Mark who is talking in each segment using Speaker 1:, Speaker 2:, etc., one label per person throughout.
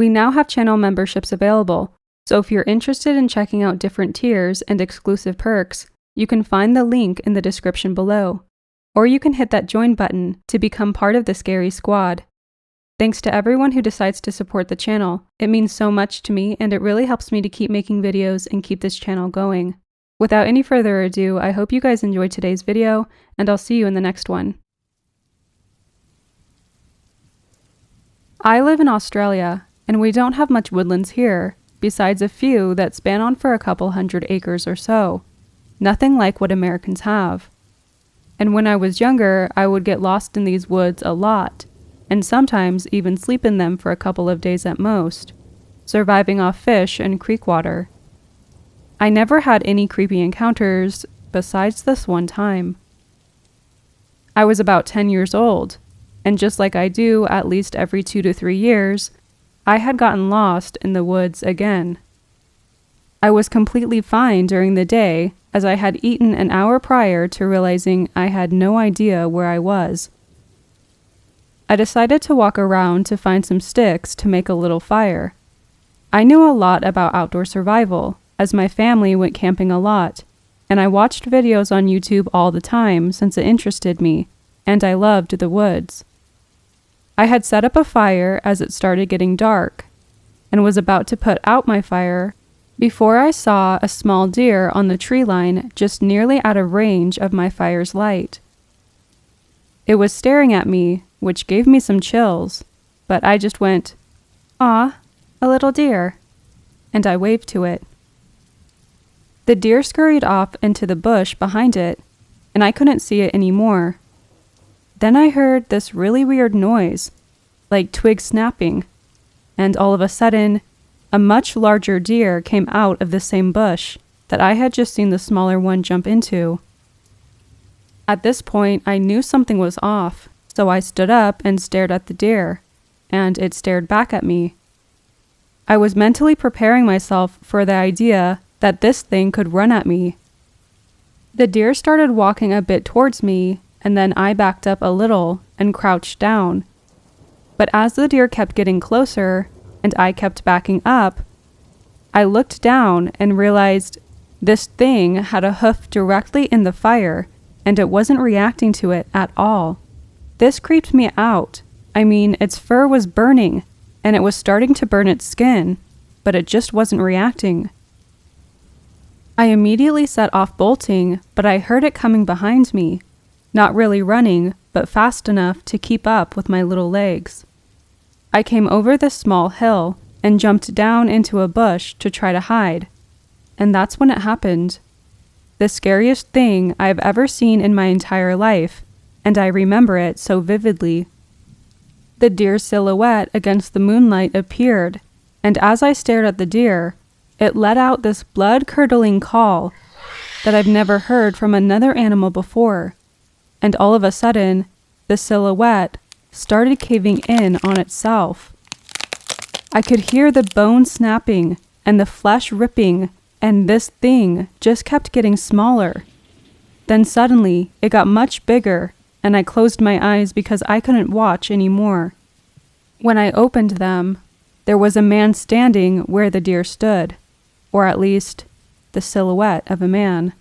Speaker 1: We now have channel memberships available, so if you're interested in checking out different tiers and exclusive perks, you can find the link in the description below, or you can hit that join button to become part of the Scary Squad. Thanks to everyone who decides to support the channel. It means so much to me, and it really helps me to keep making videos and keep this channel going. Without any further ado, I hope you guys enjoyed today's video, and I'll see you in the next one. I live in Australia, and we don't have much woodlands here, besides a few that span on for a couple hundred acres or so. Nothing like what Americans have. And when I was younger, I would get lost in these woods a lot, and sometimes even sleep in them for a couple of days at most, surviving off fish and creek water. I never had any creepy encounters besides this one time. I was about 10 years old, and just like I do at least every 2 to 3 years, I had gotten lost in the woods again. I was completely fine during the day, as I had eaten an hour prior to realizing I had no idea where I was. I decided to walk around to find some sticks to make a little fire. I knew a lot about outdoor survival, as my family went camping a lot, and I watched videos on YouTube all the time since it interested me, and I loved the woods. I had set up a fire as it started getting dark, and was about to put out my fire before I saw a small deer on the tree line just nearly out of range of my fire's light. It was staring at me, which gave me some chills, but I just went, "Aw, a little deer," and I waved to it. The deer scurried off into the bush behind it, and I couldn't see it anymore. Then I heard this really weird noise, like twigs snapping, and all of a sudden, a much larger deer came out of the same bush that I had just seen the smaller one jump into. At this point, I knew something was off, so I stood up and stared at the deer, and it stared back at me. I was mentally preparing myself for the idea that this thing could run at me. The deer started walking a bit towards me, and then I backed up a little and crouched down. But as the deer kept getting closer, and I kept backing up, I looked down and realized this thing had a hoof directly in the fire, and it wasn't reacting to it at all. This creeped me out. I mean, its fur was burning, and it was starting to burn its skin, but it just wasn't reacting. I immediately set off bolting, but I heard it coming behind me, not really running, but fast enough to keep up with my little legs. I came over this small hill and jumped down into a bush to try to hide, and that's when it happened. The scariest thing I've ever seen in my entire life, and I remember it so vividly. The deer's silhouette against the moonlight appeared, and as I stared at the deer, it let out this blood-curdling call that I've never heard from another animal before, and all of a sudden, the silhouette started caving in on itself. I could hear the bone snapping and the flesh ripping, and this thing just kept getting smaller. Then suddenly, it got much bigger, and I closed my eyes because I couldn't watch anymore. When I opened them, there was a man standing where the deer stood, or at least, the silhouette of a man.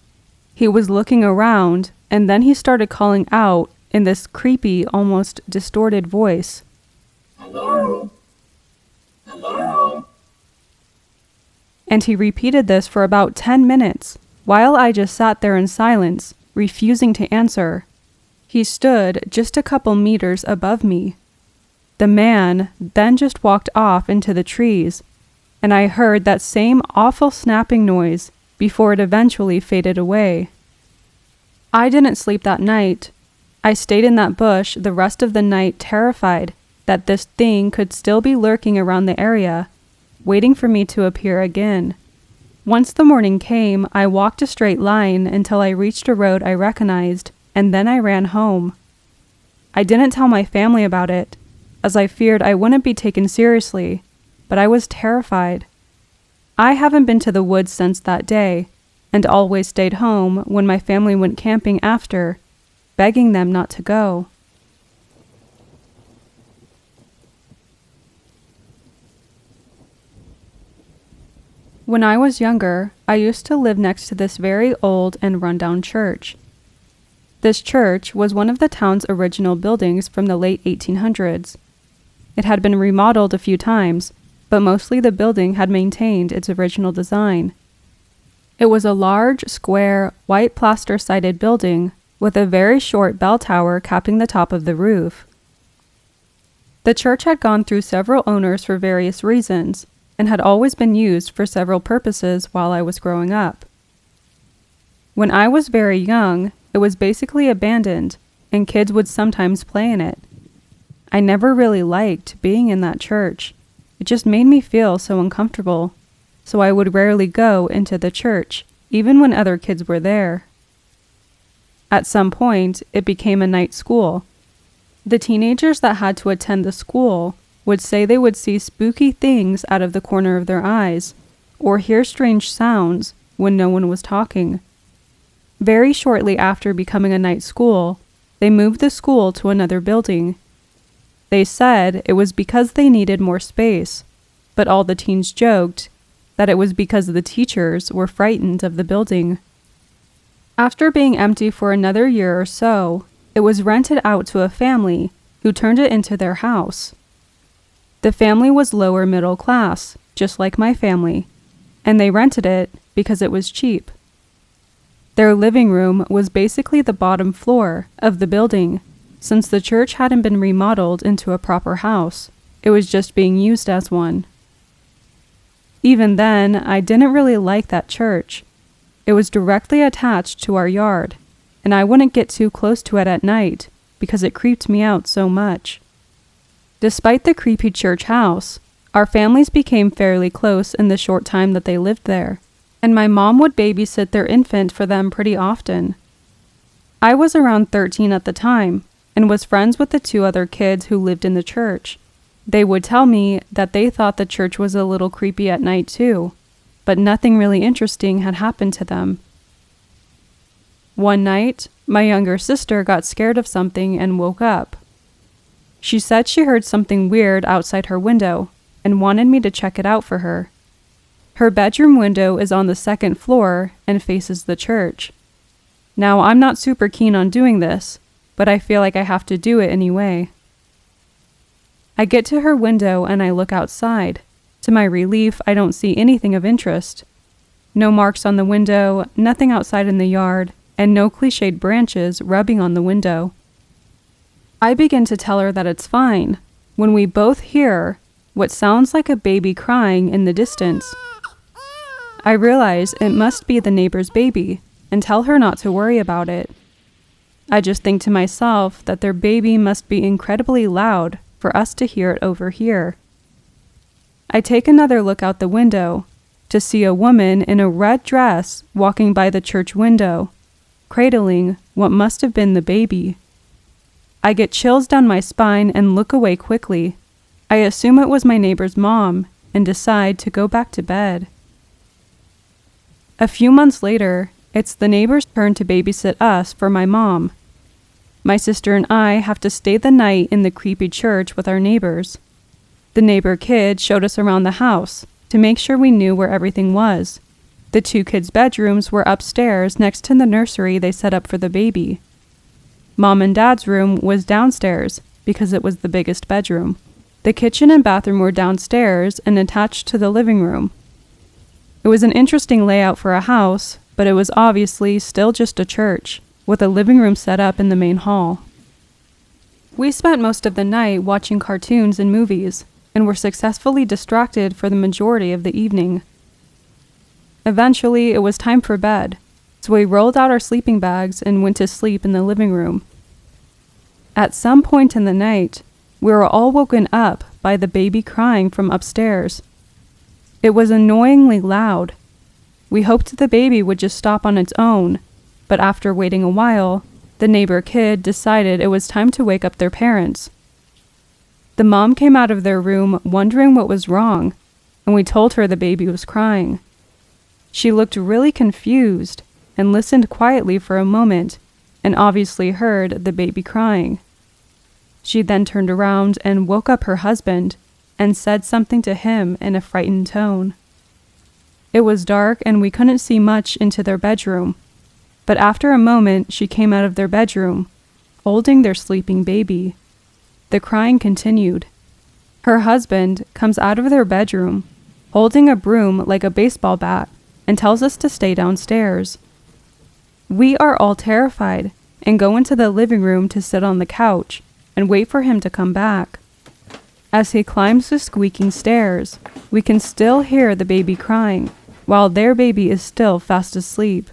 Speaker 1: He was looking around, and then he started calling out in this creepy, almost distorted voice. "Hello? Hello?" And he repeated this for about 10 minutes, while I just sat there in silence, refusing to answer. He stood just a couple meters above me. The man then just walked off into the trees, and I heard that same awful snapping noise before it eventually faded away. I didn't sleep that night. I stayed in that bush the rest of the night, terrified that this thing could still be lurking around the area, waiting for me to appear again. Once the morning came, I walked a straight line until I reached a road I recognized, and then I ran home. I didn't tell my family about it, as I feared I wouldn't be taken seriously, but I was terrified. I haven't been to the woods since that day, and always stayed home when my family went camping after, begging them not to go. When I was younger, I used to live next to this very old and rundown church. This church was one of the town's original buildings from the late 1800s. It had been remodeled a few times, but mostly the building had maintained its original design. It was a large, square, white plaster-sided building with a very short bell tower capping the top of the roof. The church had gone through several owners for various reasons and had always been used for several purposes while I was growing up. When I was very young, it was basically abandoned, and kids would sometimes play in it. I never really liked being in that church. It just made me feel so uncomfortable, so I would rarely go into the church, even when other kids were there. At some point, it became a night school. The teenagers that had to attend the school would say they would see spooky things out of the corner of their eyes, or hear strange sounds when no one was talking. Very shortly after becoming a night school, they moved the school to another building. They said it was because they needed more space, but all the teens joked that it was because the teachers were frightened of the building. After being empty for another year or so, it was rented out to a family who turned it into their house. The family was lower middle class, just like my family, and they rented it because it was cheap. Their living room was basically the bottom floor of the building, since the church hadn't been remodeled into a proper house. It was just being used as one. Even then, I didn't really like that church. It was directly attached to our yard, and I wouldn't get too close to it at night because it creeped me out so much. Despite the creepy church house, our families became fairly close in the short time that they lived there, and my mom would babysit their infant for them pretty often. I was around 13 at the time, and was friends with the 2 other kids who lived in the church. They would tell me that they thought the church was a little creepy at night too, but nothing really interesting had happened to them. One night, my younger sister got scared of something and woke up. She said she heard something weird outside her window and wanted me to check it out for her. Her bedroom window is on the 2nd floor and faces the church. Now, I'm not super keen on doing this, but I feel like I have to do it anyway. I get to her window and I look outside. To my relief, I don't see anything of interest. No marks on the window, nothing outside in the yard, and no cliched branches rubbing on the window. I begin to tell her that it's fine, when we both hear what sounds like a baby crying in the distance. I realize it must be the neighbor's baby, and tell her not to worry about it. I just think to myself that their baby must be incredibly loud for us to hear it over here. I take another look out the window to see a woman in a red dress walking by the church window, cradling what must have been the baby. I get chills down my spine and look away quickly. I assume it was my neighbor's mom and decide to go back to bed. A few months later, it's the neighbor's turn to babysit us for my mom. My sister and I have to stay the night in the creepy church with our neighbors. The neighbor kid showed us around the house to make sure we knew where everything was. The 2 kids' bedrooms were upstairs next to the nursery they set up for the baby. Mom and Dad's room was downstairs because it was the biggest bedroom. The kitchen and bathroom were downstairs and attached to the living room. It was an interesting layout for a house, but it was obviously still just a church, with a living room set up in the main hall. We spent most of the night watching cartoons and movies, and were successfully distracted for the majority of the evening. Eventually, it was time for bed, so we rolled out our sleeping bags and went to sleep in the living room. At some point in the night, we were all woken up by the baby crying from upstairs. It was annoyingly loud. We hoped the baby would just stop on its own, but after waiting a while, the neighbor kid decided it was time to wake up their parents. The mom came out of their room wondering what was wrong, and we told her the baby was crying. She looked really confused and listened quietly for a moment, and obviously heard the baby crying. She then turned around and woke up her husband and said something to him in a frightened tone. It was dark and we couldn't see much into their bedroom. But after a moment, she came out of their bedroom, holding their sleeping baby. The crying continued. Her husband comes out of their bedroom, holding a broom like a baseball bat, and tells us to stay downstairs. We are all terrified and go into the living room to sit on the couch and wait for him to come back. As he climbs the squeaking stairs, we can still hear the baby crying, while their baby is still fast asleep.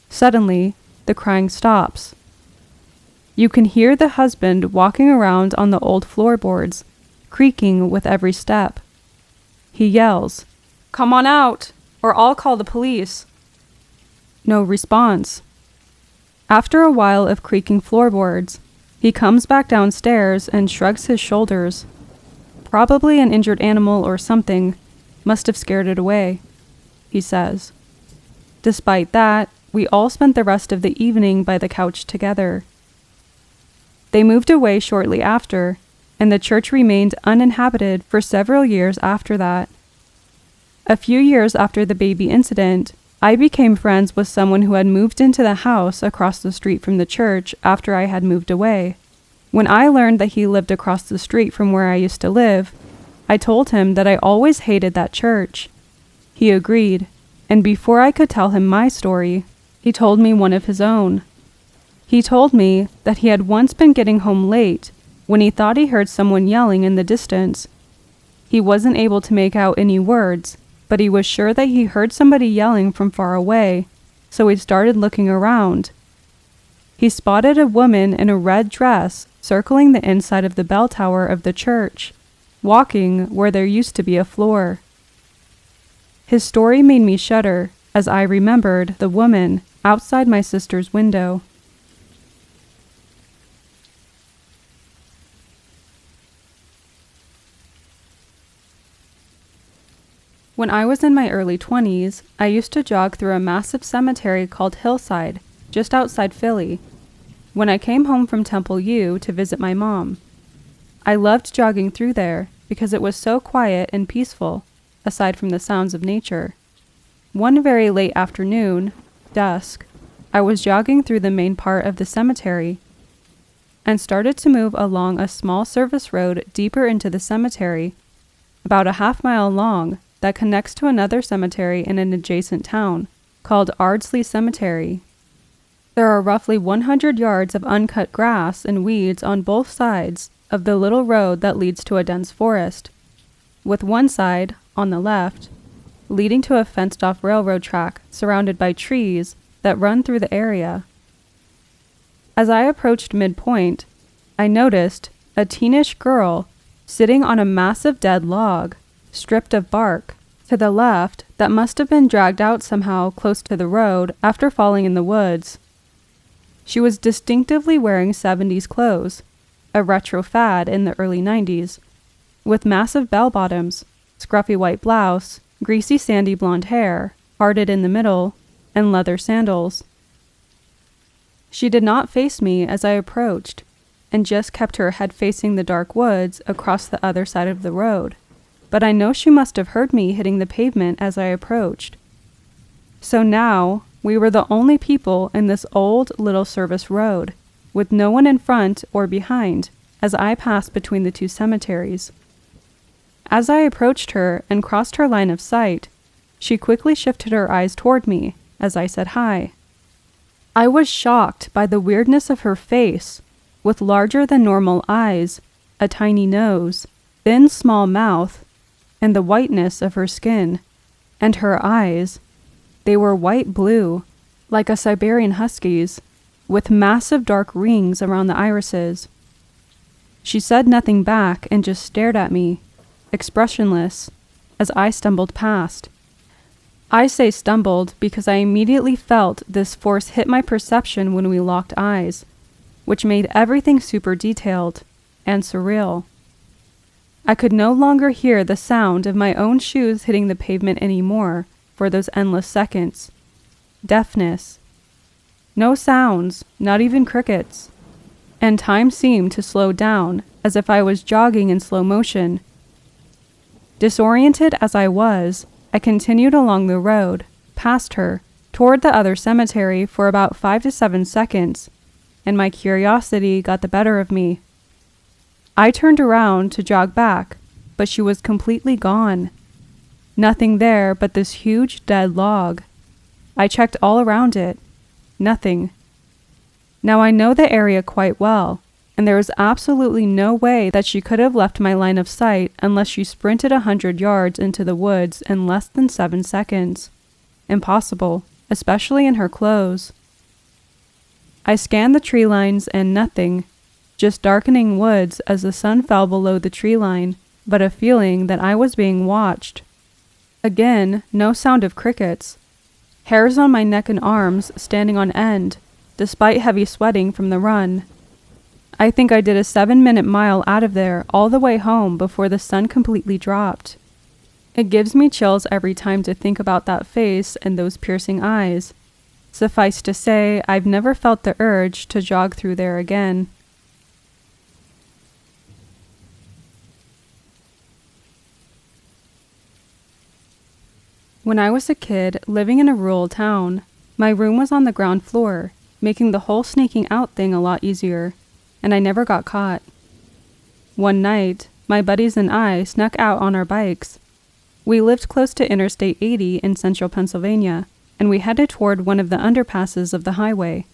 Speaker 1: Suddenly, the crying stops. You can hear the husband walking around on the old floorboards, creaking with every step. He yells, "Come on out, or I'll call the police." No response. After a while of creaking floorboards, he comes back downstairs and shrugs his shoulders. Probably an injured animal or something must have scared it away, he says. Despite that, we all spent the rest of the evening by the couch together. They moved away shortly after, and the church remained uninhabited for several years after that. A few years after the baby incident, I became friends with someone who had moved into the house across the street from the church after I had moved away. When I learned that he lived across the street from where I used to live, I told him that I always hated that church. He agreed, and before I could tell him my story, he told me one of his own. He told me that he had once been getting home late when he thought he heard someone yelling in the distance. He wasn't able to make out any words, but he was sure that he heard somebody yelling from far away, so he started looking around. He spotted a woman in a red dress circling the inside of the bell tower of the church, walking where there used to be a floor. His story made me shudder as I remembered the woman outside my sister's window. When I was in my early 20s, I used to jog through a massive cemetery called Hillside, just outside Philly, when I came home from Temple U to visit my mom. I loved jogging through there because it was so quiet and peaceful, aside from the sounds of nature. One very late afternoon, dusk, I was jogging through the main part of the cemetery and started to move along a small service road deeper into the cemetery, about a half-mile long, that connects to another cemetery in an adjacent town, called Ardsley Cemetery. There are roughly 100 yards of uncut grass and weeds on both sides of the little road that leads to a dense forest, with one side, on the left, leading to a fenced-off railroad track surrounded by trees that run through the area. As I approached midpoint, I noticed a teenish girl sitting on a massive dead log, stripped of bark, to the left that must have been dragged out somehow close to the road after falling in the woods. She was distinctively wearing 70s clothes, a retro fad in the early 90s, with massive bell-bottoms, scruffy white blouse, greasy sandy blonde hair, parted in the middle, and leather sandals. She did not face me as I approached, and just kept her head facing the dark woods across the other side of the road. But I know she must have heard me hitting the pavement as I approached. So now, we were the only people in this old little service road, with no one in front or behind, as I passed between the two cemeteries. As I approached her and crossed her line of sight, she quickly shifted her eyes toward me as I said hi. I was shocked by the weirdness of her face, with larger than normal eyes, a tiny nose, thin small mouth, and the whiteness of her skin, and her eyes. They were white-blue, like a Siberian husky's, with massive dark rings around the irises. She said nothing back and just stared at me, expressionless, as I stumbled past. I say stumbled because I immediately felt this force hit my perception when we locked eyes, which made everything super detailed and surreal. I could no longer hear the sound of my own shoes hitting the pavement anymore for those endless seconds. Deafness. No sounds, not even crickets. And time seemed to slow down as if I was jogging in slow motion. Disoriented as I was, I continued along the road, past her, toward the other cemetery for about 5 to 7 seconds, and my curiosity got the better of me. I turned around to jog back, but she was completely gone. Nothing there but this huge dead log. I checked all around it. Nothing. Now I know the area quite well, and there is absolutely no way that she could have left my line of sight unless she sprinted 100 yards into the woods in less than 7 seconds. Impossible, especially in her clothes. I scanned the tree lines and nothing, just darkening woods as the sun fell below the tree line, but a feeling that I was being watched. Again, no sound of crickets. Hairs on my neck and arms standing on end, despite heavy sweating from the run. I think I did a 7-minute mile out of there all the way home before the sun completely dropped. It gives me chills every time to think about that face and those piercing eyes. Suffice to say, I've never felt the urge to jog through there again. When I was a kid living in a rural town, my room was on the ground floor, making the whole sneaking out thing a lot easier, and I never got caught. One night, my buddies and I snuck out on our bikes. We lived close to Interstate 80 in central Pennsylvania, and we headed toward one of the underpasses of the highway.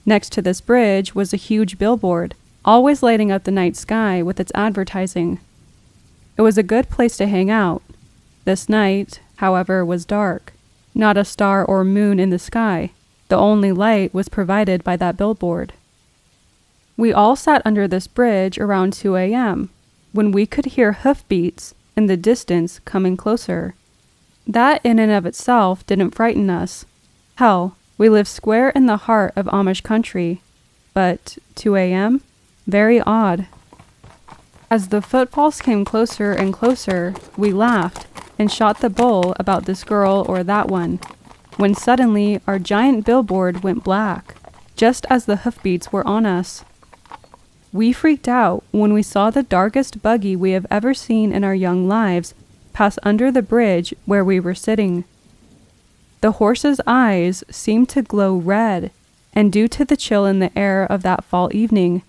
Speaker 1: Next to this bridge was a huge billboard, always lighting up the night sky with its advertising. It was a good place to hang out. This night, however, was dark. Not a star or moon in the sky. The only light was provided by that billboard. We all sat under this bridge around 2 a.m. when we could hear hoofbeats in the distance coming closer. That in and of itself didn't frighten us. Hell, we live square in the heart of Amish country. But 2 a.m.? Very odd. As the footfalls came closer and closer, we laughed and shot the bull about this girl or that one, when suddenly our giant billboard went black, just as the hoofbeats were on us. We freaked out when we saw the darkest buggy we have ever seen in our young lives pass under the bridge where we were sitting. The horse's eyes seemed to glow red, and due to the chill in the air of that fall evening,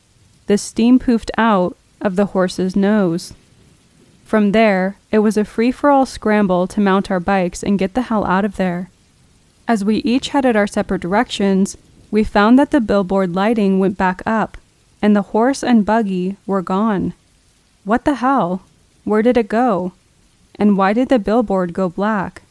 Speaker 1: the steam poofed out of the horse's nose. From there, it was a free-for-all scramble to mount our bikes and get the hell out of there. As we each headed our separate directions, we found that the billboard lighting went back up, and the horse and buggy were gone. What the hell? Where did it go? And why did the billboard go black?